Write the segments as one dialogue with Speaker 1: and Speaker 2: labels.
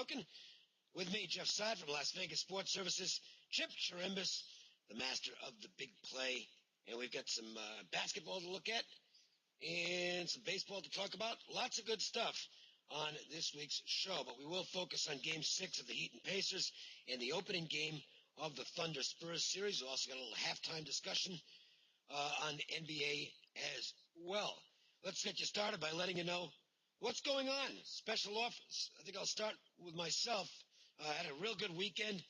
Speaker 1: Cokin. With me, Jeff Saad from Las Vegas Sports Services, Chip Chirimbes, the master of the big play. And we've got some basketball to look at and some baseball to talk about. Lots of good stuff on this week's show, but we will focus on Game 6 of the Heat and Pacers and the opening game of the Thunder Spurs series. We've also got a little halftime discussion on the NBA as well. Let's get you started by letting you know what's going on. Special offers. I think I'll start with myself. I had a real good weekend.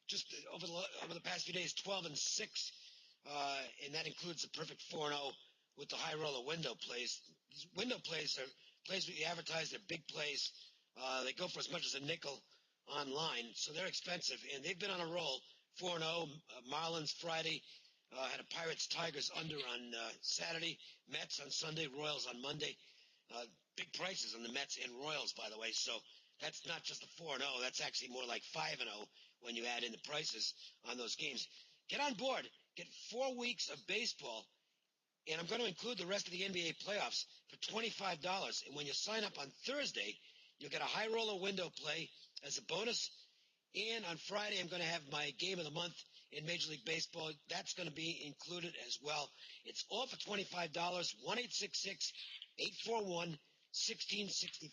Speaker 1: Just over the past few days, 12-6, and that includes the perfect 4-0 with the high roller window plays. These window plays are plays we advertise. They're big plays. They go for as much as a nickel online, so they're expensive, and they've been on a roll. 4-0, Marlins Friday, had a Pirates-Tigers under on Saturday, Mets on Sunday, Royals on Monday. Big prices on the Mets and Royals, by the way, so that's not just a 4-0. That's actually more like 5-0 when you add in the prices on those games. Get on board. Get 4 weeks of baseball, and I'm going to include the rest of the NBA playoffs for $25. And when you sign up on Thursday, you'll get a high roller window play as a bonus. And on Friday, I'm going to have my game of the month in Major League Baseball. That's going to be included as well. It's all for $25, 1-866-841-1665.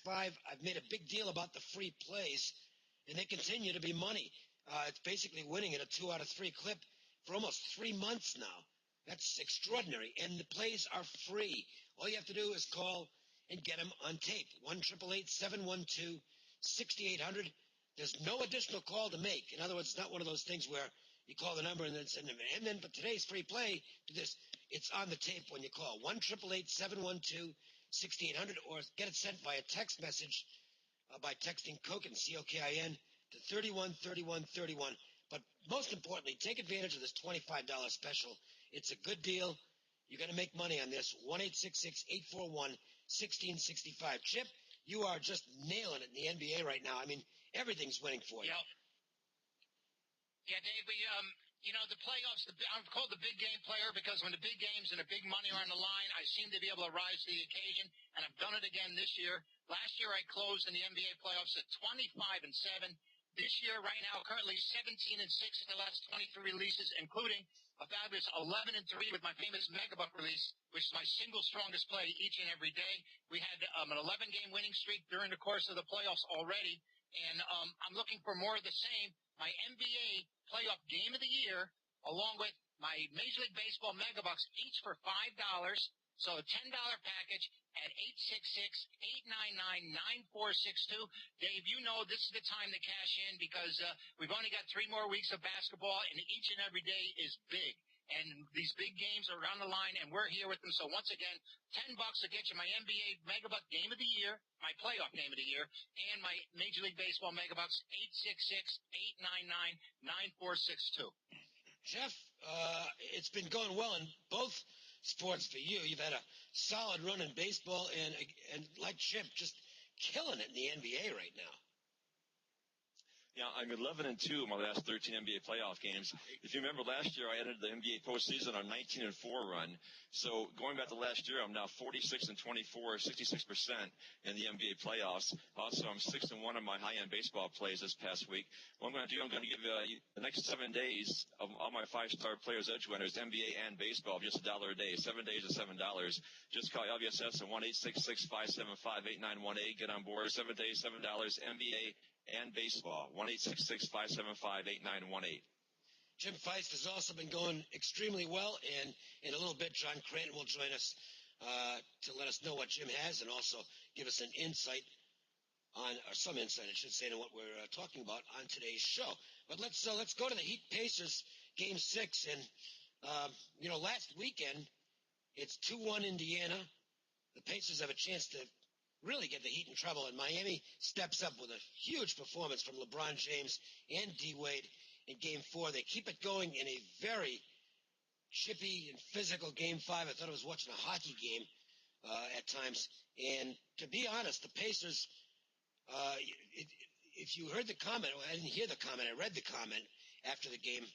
Speaker 1: I've made a big deal about the free plays, and they continue to be money. It's basically winning at a 2 out of 3 clip for almost 3 months now. That's extraordinary, and the plays are free. All you have to do is call and get them on tape. 1-888-712-6800. There's no additional call to make. In other words, it's not one of those things where you call the number and then send them in. And then for today's free play, do this. It's on the tape when you call. 1-888-712-6800, or get it sent via text message by texting Cokin, C-O-K-I-N, to 313131. But most importantly, take advantage of this $25 special. It's a good deal. You're going to make money on this. 1-866-841-1665. Chip, you are just nailing it in the NBA right now. I mean, everything's winning for you.
Speaker 2: Yeah, Dave, the playoffs, I'm called the big game player because when the big games and the big money are on the line, I seem to be able to rise to the occasion, and I've done it again this year. Last year I closed in the NBA playoffs at 25-7. This year, right now, currently 17-6 in the last 23 releases, including a fabulous 11-3 with my famous Megabuck release, which is my single strongest play each and every day. We had an 11-game winning streak during the course of the playoffs already, and I'm looking for more of the same. My NBA playoff game of the year, along with my Major League Baseball Megabucks, each for $5. So a $10 package at 866-899-9462. Dave, you know this is the time to cash in because we've only got 3 more weeks of basketball, and each and every day is big. And these big games are on the line, and we're here with them. So once again, $10 will get you my NBA Megabuck Game of the Year, my playoff Game of the Year, and my Major League Baseball Megabucks, 866-899-9462.
Speaker 1: Jeff, it's been going well in both sports for you. You've had a solid run in baseball, and like Chip, just killing it in the NBA right now.
Speaker 3: Yeah, I'm 11-2 in my last 13 NBA playoff games. If you remember last year, I entered the NBA postseason on a 19-4 run. So going back to last year, I'm now 46-24, 66% in the NBA playoffs. Also, I'm 6-1 on my high-end baseball plays this past week. What I'm going to do, I'm going to give the next 7 days of all my 5-star players edge winners, NBA and baseball, just $1 a day. 7 days at $7. Just call LVSS at 1-866-575-8918. Get on board. 7 days, $7. NBA and baseball, 1-866-575-8918.
Speaker 1: Jim Feist has also been going extremely well, and in a little bit, John Cranton will join us to let us know what Jim has and also give us an insight on, or some insight, I should say, to what we're talking about on today's show. But let's go to the Heat Pacers Game 6, and last weekend it's 2-1 Indiana. The Pacers have a chance to really get the Heat in trouble, and Miami steps up with a huge performance from LeBron James and D-Wade in Game 4. They keep it going in a very chippy and physical Game 5. I thought I was watching a hockey game at times. And to be honest, the Pacers, if you heard the comment, well, I didn't hear the comment, I read the comment after the game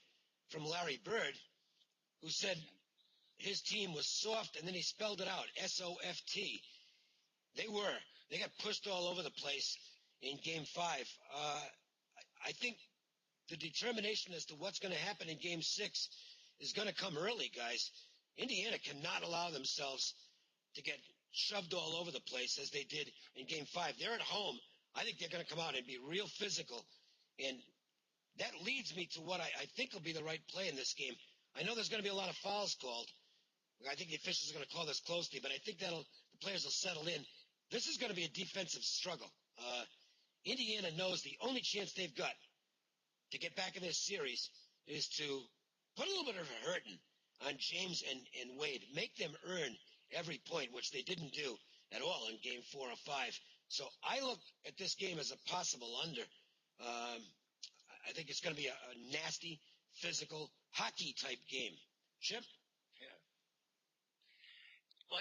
Speaker 1: from Larry Bird, who said his team was soft, and then he spelled it out, S-O-F-T. They got pushed all over the place, in Game 5. I think the determination as to what's going to happen in Game 6 is going to come early, guys. Indiana cannot allow themselves to get shoved all over the place as they did in Game 5. They're at home. I think they're going to come out and be real physical. And that leads me to what I think will be the right play in this game. I know there's going to be a lot of fouls called. I think the officials are going to call this closely, but I think the players will settle in. This is going to be a defensive struggle. Indiana knows the only chance they've got to get back in this series is to put a little bit of a hurting on James and Wade. Make them earn every point, which they didn't do at all in Game 4 or 5. So I look at this game as a possible under. I think it's going to be a nasty, physical, hockey-type game. Chip?
Speaker 2: Yeah. Well,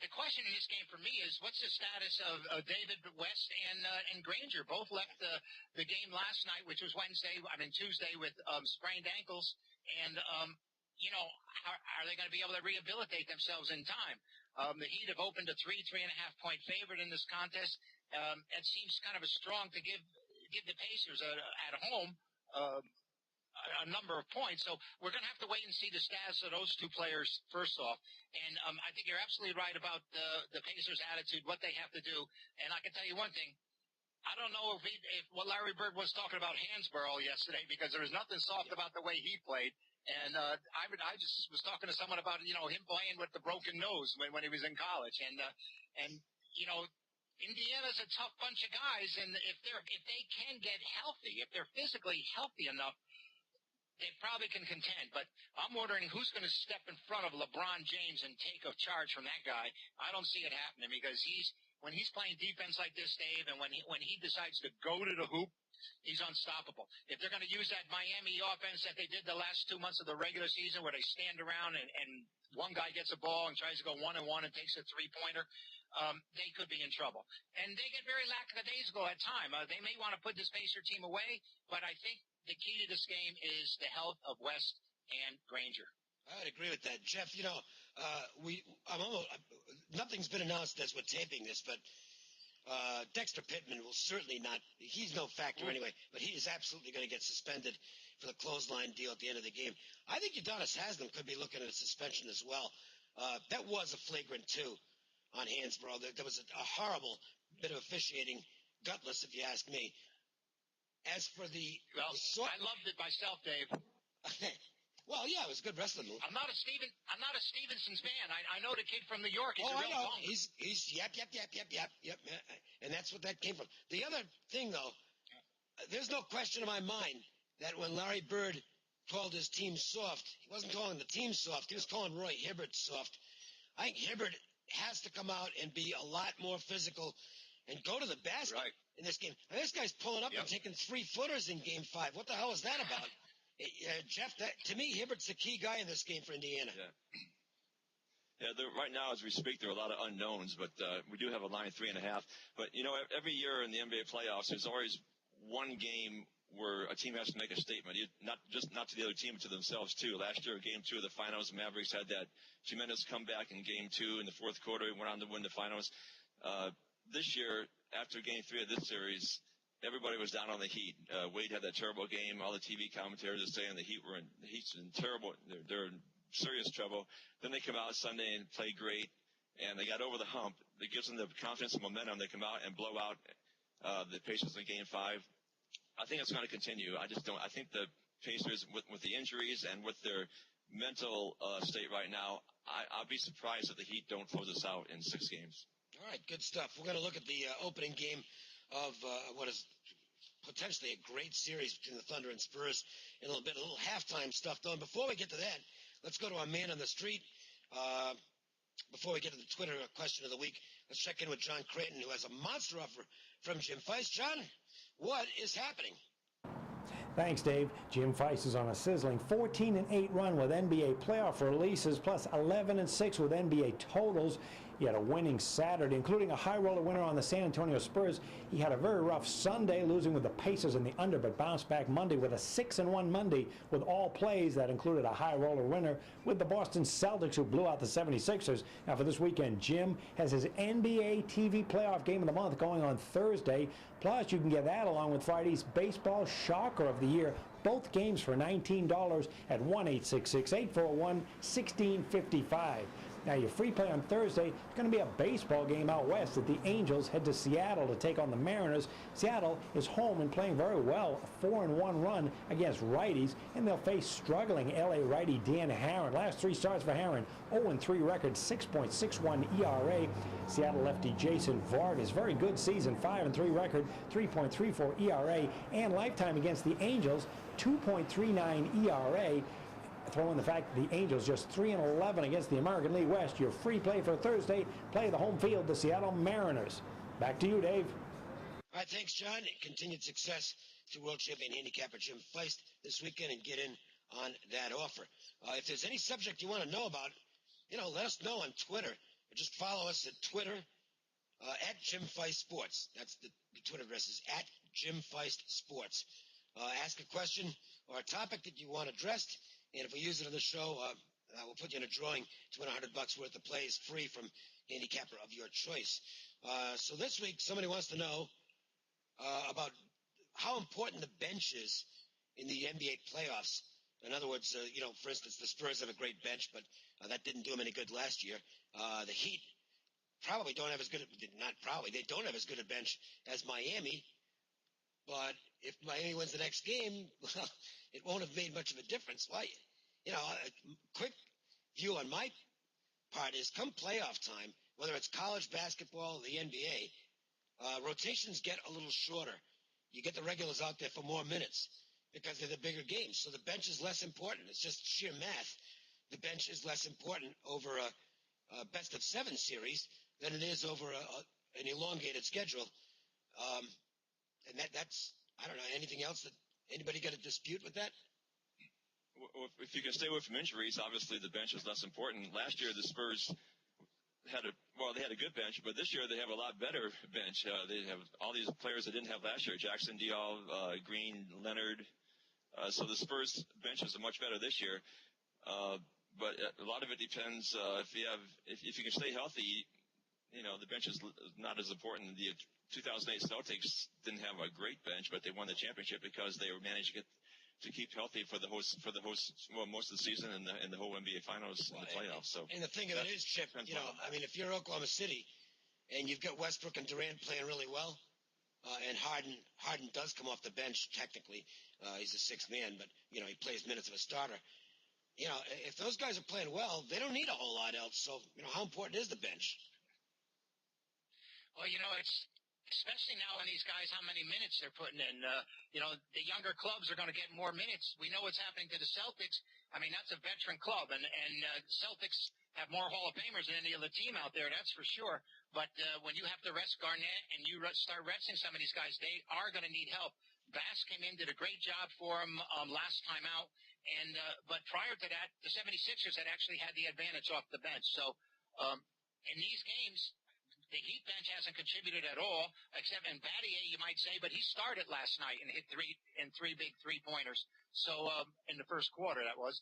Speaker 2: the question in this game for me is, what's the status of David West and Granger? Both left the game last night, which was Tuesday, with sprained ankles. And, are they going to be able to rehabilitate themselves in time? The Heat have opened a 3.5 point favorite in this contest. It seems kind of strong to give the Pacers at home a number of points. So we're going to have to wait and see the status of those two players first off. And I think you're absolutely right about the Pacers' attitude, what they have to do. And I can tell you one thing. I don't know if what Larry Bird was talking about Hansborough yesterday, because there was nothing soft about the way he played. And I just was talking to someone about him playing with the broken nose when he was in college. And Indiana's a tough bunch of guys, and if they can get healthy, if they're physically healthy enough, they probably can contend. But I'm wondering who's going to step in front of LeBron James and take a charge from that guy. I don't see it happening, because when he's playing defense like this, Dave, and when he decides to go to the hoop, he's unstoppable. If they're going to use that Miami offense that they did the last 2 months of the regular season, where they stand around and one guy gets a ball and tries to go 1-1 and takes a three-pointer, they could be in trouble. And they get very lackadaisical at time. They may want to put this Pacer team away, but I think the key to this game is the health of West and Granger.
Speaker 1: I would agree with that. Jeff, nothing's been announced as we're taping this, but Dexter Pittman will certainly not – he's no factor anyway, but he is absolutely going to get suspended for the clothesline deal at the end of the game. I think Udonis Haslem could be looking at a suspension as well. That was a flagrant 2 on Hansborough. There was a horrible bit of officiating, gutless if you ask me. As for
Speaker 2: I loved it myself, Dave.
Speaker 1: Well, yeah, it was a good wrestling move.
Speaker 2: I'm not a Stevenson's fan. I know the kid from New York. He's a real
Speaker 1: I know.
Speaker 2: bum.
Speaker 1: He's yep. And that's what that came from. The other thing, though, there's no question in my mind that when Larry Bird called his team soft, he wasn't calling the team soft. He was calling Roy Hibbert soft. I think Hibbert has to come out and be a lot more physical and go to the basket in this game. Now, this guy's pulling up and taking 3-footers in Game 5. What the hell is that about? Jeff, to me, Hibbert's the key guy in this game for Indiana.
Speaker 3: Yeah, right now as we speak, there are a lot of unknowns, but we do have a line 3.5. But, every year in the NBA playoffs, there's always one game where a team has to make a statement, not to the other team, but to themselves, too. Last year, Game 2 of the finals, the Mavericks had that tremendous comeback in Game 2 in the fourth quarter and went on to win the finals. This year, after Game 3 of this series, everybody was down on the Heat. Wade had that terrible game. All the TV commentators are saying the Heat's in terrible. They're in serious trouble. Then they come out Sunday and play great, and they got over the hump. It gives them the confidence and momentum. They come out and blow out the Pacers in Game 5. I think it's going to continue. I think the Pacers, with the injuries and with their mental state right now, I'll be surprised if the Heat don't close us out in 6 games.
Speaker 1: All right, good stuff. We're going to look at the opening game of what is potentially a great series between the Thunder and Spurs in a little halftime stuff, though. And before we get to that, let's go to our man on the street. Before we get to the Twitter question of the week, let's check in with John Creighton, who has a monster offer from Jim Feist. John, what is happening?
Speaker 4: Thanks, Dave. Jim Feist is on a sizzling 14-8 run with NBA playoff releases, plus 11-6 with NBA totals. He had a winning Saturday, including a high roller winner on the San Antonio Spurs. He had a very rough Sunday, losing with the Pacers in the under, but bounced back Monday with a 6-1 Monday with all plays that included a high roller winner with the Boston Celtics, who blew out the 76ers. Now for this weekend, Jim has his NBA TV playoff game of the month going on Thursday. Plus, you can get that along with Friday's Baseball Shocker of the Year. Both games for $19 at 1-866-841-1655. Now, your free play on Thursday is going to be a baseball game out west as the Angels head to Seattle to take on the Mariners. Seattle is home and playing very well, a 4-1 run against righties, and they'll face struggling L.A. righty Dan Herron. Last 3 starts for Herron, 0-3 record, 6.61 ERA. Seattle lefty Jason Vargas, very good season, 5-3 record, 3.34 ERA, and lifetime against the Angels, 2.39 ERA. Throw in the fact that the Angels just 3-11 against the American League West. Your free play for Thursday, play the home field, the Seattle Mariners. Back to you, Dave.
Speaker 1: All right, thanks, John. Continued success to world champion handicapper Jim Feist this weekend, and get in on that offer. If there's any subject you want to know about, let us know on Twitter. Or just follow us at Twitter at Jim Feist Sports. That's the Twitter address is at Jim Feist Sports. Ask a question or a topic that you want addressed, and if we use it on the show, we'll put you in a drawing to win $100 worth of plays free from handicapper of your choice. So this week, somebody wants to know about how important the bench is in the NBA playoffs. In other words, for instance, the Spurs have a great bench, but that didn't do them any good last year. The Heat probably don't have as good they don't have as good a bench as Miami. But if Miami wins the next game, well, it won't have made much of a difference. Well, a quick view on my part is come playoff time, whether it's college basketball or the NBA, rotations get a little shorter. You get the regulars out there for more minutes because they're the bigger games. So the bench is less important. It's just sheer math. The bench is less important over a best-of-7 series than it is over an elongated schedule. And that's, I don't know, anything else that anybody got a dispute with that?
Speaker 3: Well, if you can stay away from injuries, obviously the bench is less important. Last year the Spurs had a good bench, but this year they have a lot better bench. They have all these players they didn't have last year: Jackson, Diallo, Green, Leonard. So the Spurs bench is much better this year. But a lot of it depends if you can stay healthy. The bench is not as important. The 2008 Celtics didn't have a great bench, but they won the championship because they were managed to keep healthy for most of the season and the whole NBA Finals and the playoffs. So,
Speaker 1: and the thing of it is, Chip, if you're Oklahoma City and you've got Westbrook and Durant playing really well, and Harden does come off the bench technically, he's a sixth man, but he plays minutes of a starter. If those guys are playing well, they don't need a whole lot else. So, how important is the bench?
Speaker 2: Well, it's especially now in these guys, how many minutes they're putting in. The younger clubs are going to get more minutes. We know what's happening to the Celtics. I mean, that's a veteran club, and Celtics have more Hall of Famers than any other team out there, that's for sure. But when you have to rest Garnett and you start resting some of these guys, they are going to need help. Bass came in, did a great job for him last time out. But prior to that, the 76ers had actually had the advantage off the bench. So in these games, the Heat bench hasn't contributed at all, except in Battier, you might say, but he started last night and hit three big three-pointers. So in the first quarter, that was.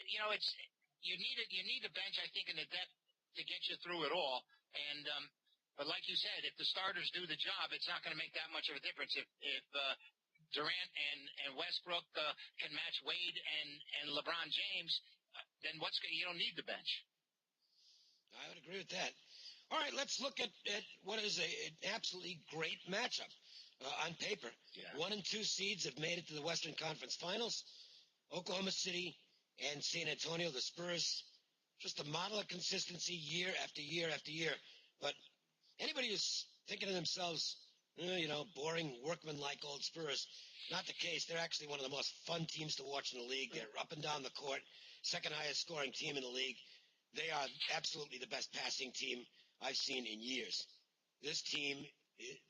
Speaker 2: You need a bench, I think, in the depth to get you through it all. But like you said, if the starters do the job, it's not going to make that much of a difference. If Durant and Westbrook can match Wade and LeBron James, then you don't need the bench.
Speaker 1: I would agree with that. All right, let's look at what is an absolutely great matchup on paper.
Speaker 2: Yeah.
Speaker 1: 1 and 2 seeds have made it to the Western Conference Finals. Oklahoma City and San Antonio, the Spurs, just a model of consistency year after year after year. But anybody who's thinking to themselves, boring, workman-like old Spurs, not the case. They're actually one of the most fun teams to watch in the league. They're up and down the court, second highest scoring team in the league. They are absolutely the best passing team I've seen in years. This team,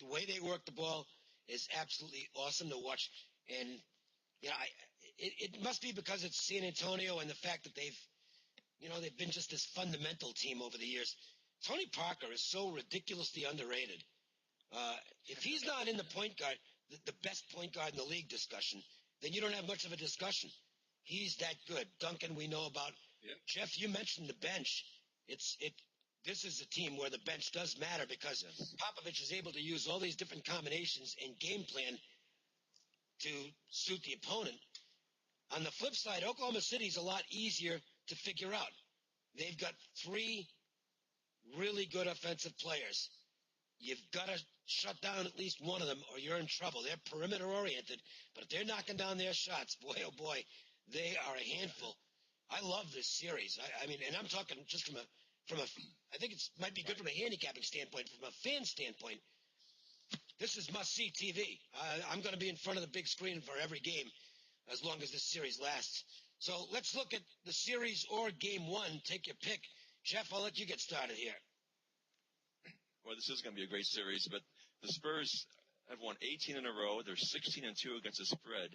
Speaker 1: the way they work the ball is absolutely awesome to watch. And, it must be because it's San Antonio and the fact that they've been just this fundamental team over the years. Tony Parker is so ridiculously underrated. If he's not in the point guard, the best point guard in the league discussion, then you don't have much of a discussion. He's that good. Duncan, we know about.
Speaker 3: Yeah.
Speaker 1: Jeff, you mentioned the bench. This is a team where the bench does matter because Popovich is able to use all these different combinations and game plan to suit the opponent. On the flip side, Oklahoma City's a lot easier to figure out. They've got 3 really good offensive players. You've got to shut down at least one of them or you're in trouble. They're perimeter-oriented, but if they're knocking down their shots, boy, oh boy, they are a handful. I love this series. I mean, and I'm talking just from a I think it might be good from a handicapping standpoint, from a fan standpoint. This is must-see TV. I'm going to be in front of the big screen for every game as long as this series lasts. So let's look at the series or game 1. Take your pick. Jeff, I'll let you get started here.
Speaker 3: Well, this is going to be a great series, but the Spurs have won 18 in a row. They're 16-2 against the spread.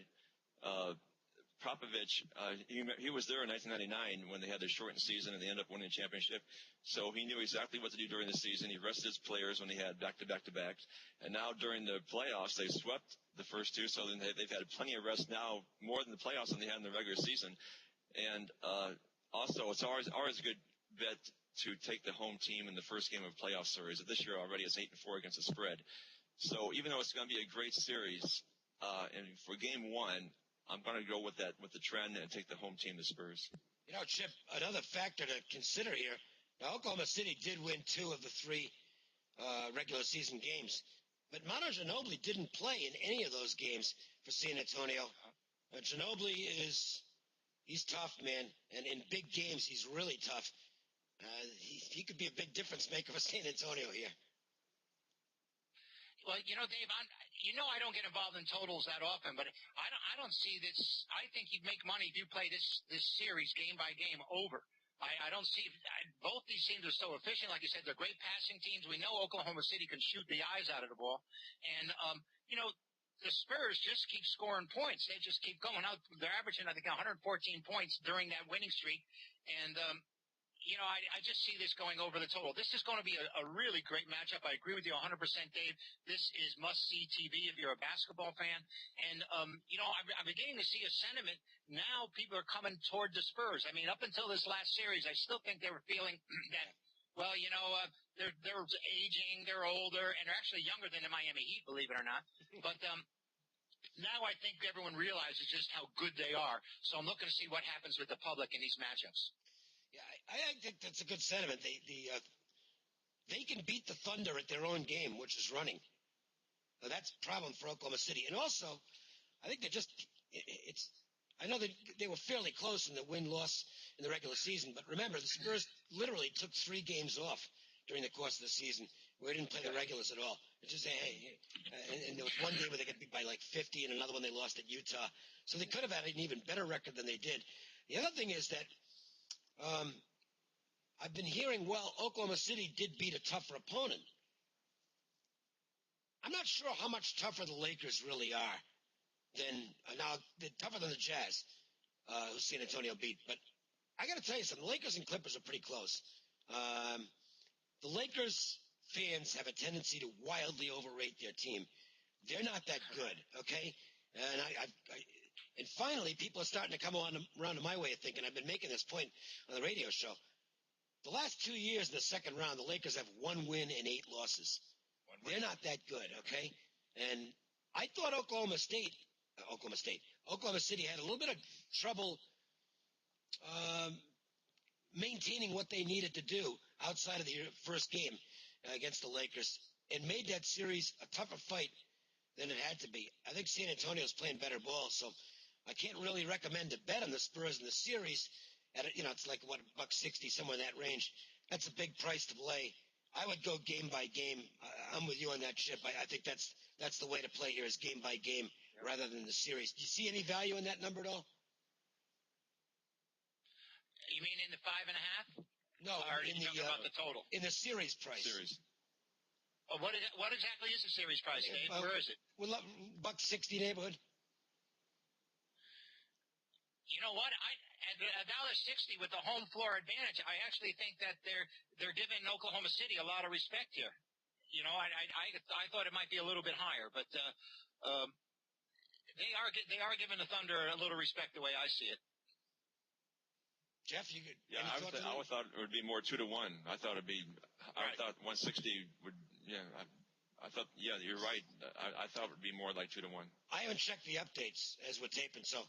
Speaker 3: Popovich, he was there in 1999 when they had their shortened season and they ended up winning the championship. So he knew exactly what to do during the season. He rested his players when he had back-to-back-to-backs. And now during the playoffs, they swept the first 2, so then they've had plenty of rest now, more than the playoffs than they had in the regular season. And also, it's always a good bet to take the home team in the first game of a playoff series. This year already it's 8-4 against the spread. So even though it's going to be a great series, and for game 1, I'm going to go with the trend and take the home team, the Spurs.
Speaker 1: You know, Chip, another factor to consider here. Now, Oklahoma City did win 2 of the 3 regular season games, but Manu Ginobili didn't play in any of those games for San Antonio. Ginobili he's tough, man, and in big games he's really tough. He could be a big difference maker for San Antonio here.
Speaker 2: Well, you know, Dave, I don't get involved in totals that often, but I don't see this. I think you'd make money if you play this series game by game over. I don't see both these teams are so efficient. Like you said, they're great passing teams. We know Oklahoma City can shoot the eyes out of the ball, and you know, the Spurs just keep scoring points. They just keep going out. They're averaging, I think, 114 points during that winning streak, and you know, I just see this going over the total. This is going to be a really great matchup. I agree with you 100%, Dave. This is must-see TV if you're a basketball fan. And, you know, I'm beginning to see a sentiment. Now people are coming toward the Spurs. I mean, up until this last series, I still think they were feeling that, well, you know, they're aging, they're older, and they're actually younger than the Miami Heat, believe it or not. But now I think everyone realizes just how good they are. So I'm looking to see what happens with the public in these matchups.
Speaker 1: Yeah, I think that's a good sentiment. They can beat the Thunder at their own game, which is running. So that's a problem for Oklahoma City. And also, I think I know that they were fairly close in the win-loss in the regular season, but remember, the Spurs literally took 3 games off during the course of the season where they didn't play the regulars at all. It's just, and there was one game where they got beat by like 50 and another one they lost at Utah. So they could have had an even better record than they did. The other thing is that I've been hearing, well, Oklahoma City did beat a tougher opponent. I'm not sure how much tougher the Lakers really are now they're tougher than the Jazz, who San Antonio beat. But I got to tell you something, the Lakers and Clippers are pretty close. The Lakers fans have a tendency to wildly overrate their team. They're not that good, okay? And and finally, people are starting to come around to my way of thinking. I've been making this point on the radio show. The last 2 years in the second round, the Lakers have 1 win and 8 losses. They're not that good, okay? And I thought Oklahoma City had a little bit of trouble maintaining what they needed to do outside of the first game against the Lakers and made that series a tougher fight than it had to be. I think San Antonio's playing better ball, so I can't really recommend a bet on the Spurs in the series. It's like, $1.60, somewhere in that range. That's a big price to play. I would go game by game. I'm with you on that, Chip. I think that's the way to play here is game by game rather than the series. Do you see any value in that number at all?
Speaker 2: You mean in the 5.5?
Speaker 1: No,
Speaker 2: or in about the total?
Speaker 1: In the series price.
Speaker 3: Series.
Speaker 2: Oh, what exactly is the series price, Dave? Where is it?
Speaker 1: $1.60 neighborhood.
Speaker 2: You know what? At $1.60 with the home floor advantage, I actually think that they're giving Oklahoma City a lot of respect here. You know, I thought it might be a little bit higher, but they are giving the Thunder a little respect the way I see it.
Speaker 1: Jeff, you could.
Speaker 3: Yeah, I thought it would be more 2-1. I thought it'd be. I thought 160 would. Yeah, I thought. Yeah, you're right. I thought it would be more like 2-1.
Speaker 1: I haven't checked the updates as we're taping, so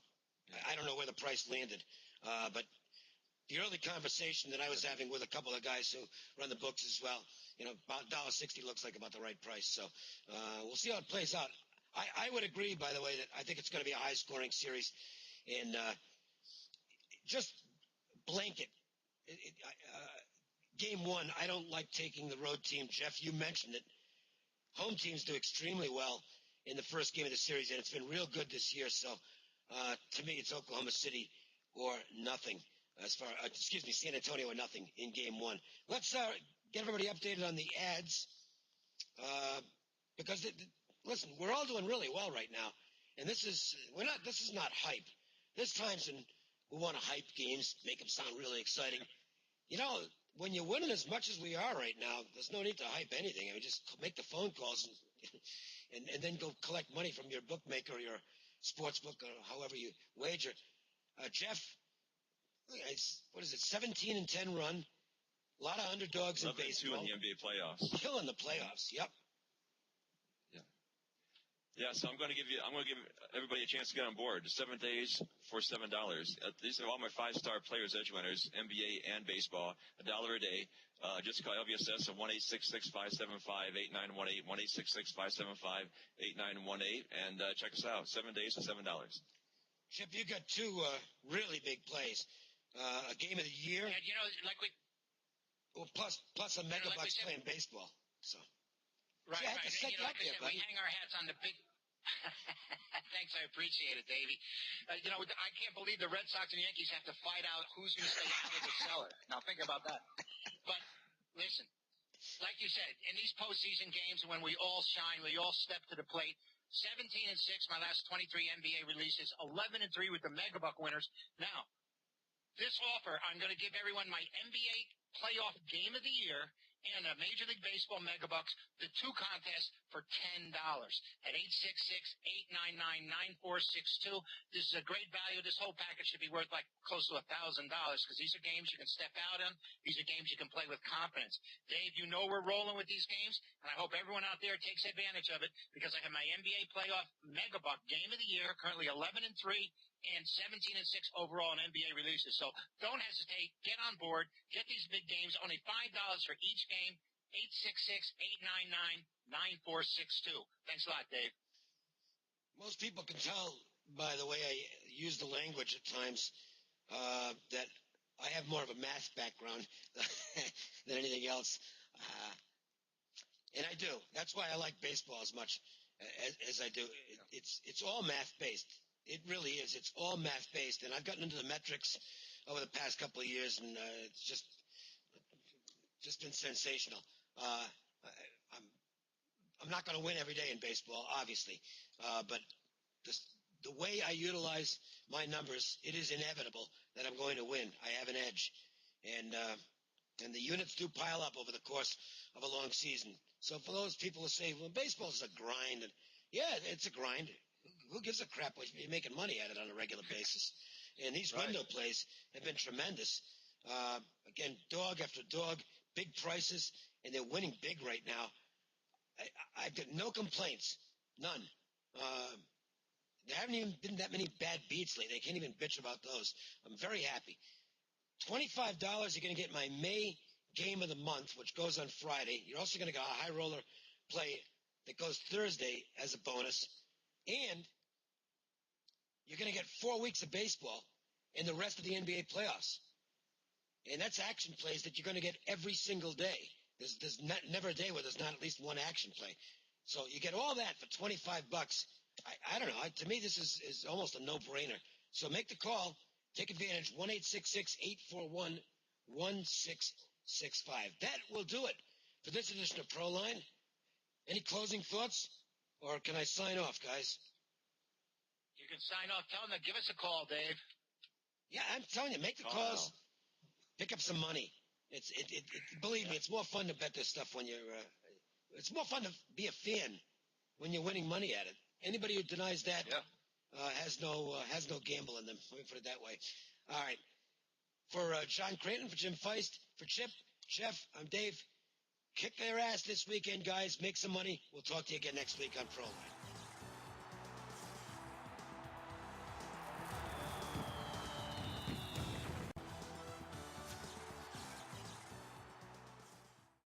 Speaker 1: I don't know where the price landed. But the early conversation that I was having with a couple of guys who run the books as well, you know, about $1.60 looks like about the right price. So we'll see how it plays out. I would agree, by the way, that I think it's going to be a high-scoring series. And just blanket. Game one, I don't like taking the road team. Jeff, you mentioned it. Home teams do extremely well in the first game of the series, and it's been real good this year. So, to me, it's Oklahoma City or nothing. San Antonio or nothing in game one. Let's get everybody updated on the ads because, listen, we're all doing really well right now, and this is not hype. There's times when we want to hype games, make them sound really exciting. You know, when you're winning as much as we are right now, there's no need to hype anything. I mean, just make the phone calls and then go collect money from your bookmaker or your sports book or however you wager. Jeff, what is it, 17-10 run, a lot of underdogs in baseball.
Speaker 3: 11-2 in the NBA playoffs.
Speaker 1: Killing the playoffs, yep.
Speaker 3: Yeah, so I'm going to give everybody a chance to get on board. 7 days for $7. These are all my 5-star players, edge winners, NBA and baseball, $1 a day. Just call LVSS at 1-866-575-8918, 1-866-575-8918, and check us out. 7 days for $7.
Speaker 1: Chip, you got two really big plays. A game of the year.
Speaker 2: And, you know, like we...
Speaker 1: Well, plus a Megabucks playing baseball, so...
Speaker 2: Right,
Speaker 1: right.
Speaker 2: You know, like I said, we hang our hats on the big. Thanks, I appreciate it, Davey. You know, I can't believe the Red Sox and Yankees have to fight out who's going to stay out of the cellar. Now, think about that. But listen, like you said, in these postseason games, when we all shine, we all step to the plate. 17-6, my last 23 NBA releases. 11-3 with the Megabuck winners. Now, this offer, I'm going to give everyone my NBA playoff game of the year and a Major League Baseball Megabucks, the two contests for $10 at 866-899-9462. This is a great value. This whole package should be worth like close to $1,000 because these are games you can step out in. These are games you can play with confidence. Dave, you know we're rolling with these games, and I hope everyone out there takes advantage of it because I have my NBA playoff Megabuck game of the year, currently 11-3. And 17-6 overall in NBA releases. So don't hesitate. Get on board. Get these big games. Only $5 for each game. 866-899-9462. Thanks a lot, Dave.
Speaker 1: Most people can tell by the way I use the language at times that I have more of a math background than anything else. And I do. That's why I like baseball as much as I do. It's all math-based. It really is. It's all math-based, and I've gotten into the metrics over the past couple of years, and it's just been sensational. I'm not going to win every day in baseball, obviously, but the way I utilize my numbers, it is inevitable that I'm going to win. I have an edge, and the units do pile up over the course of a long season. So for those people who say, well, baseball is a grind, and yeah, it's a grind. Who gives a crap what you're making money at it on a regular basis? And these window plays have been tremendous. Again, dog after dog, big prices, and they're winning big right now. I've got no complaints, none. There haven't even been that many bad beats lately. I can't even bitch about those. I'm very happy. $25, you're going to get my May game of the month, which goes on Friday. You're also going to get a high roller play that goes Thursday as a bonus. And you're going to get 4 weeks of baseball and the rest of the NBA playoffs. And that's action plays that you're going to get every single day. There's never a day where there's not at least one action play. So you get all that for $25. I don't know. To me, this is almost a no-brainer. So make the call. Take advantage. 1-866-841-1665. That will do it for this edition of Proline. Any closing thoughts? Or can I sign off, guys?
Speaker 2: You can sign off. Tell them to give us a call, Dave.
Speaker 1: Yeah, I'm telling you, make the calls, pick up some money. Believe me, it's more fun to bet this stuff when you're. It's more fun to be a fan when you're winning money at it. Anybody who denies that has no gamble in them. Let me put it that way. All right. For John Creighton, for Jim Feist, for Chip, Jeff, I'm Dave. Kick their ass this weekend, guys. Make some money. We'll talk to you again next week on Proline.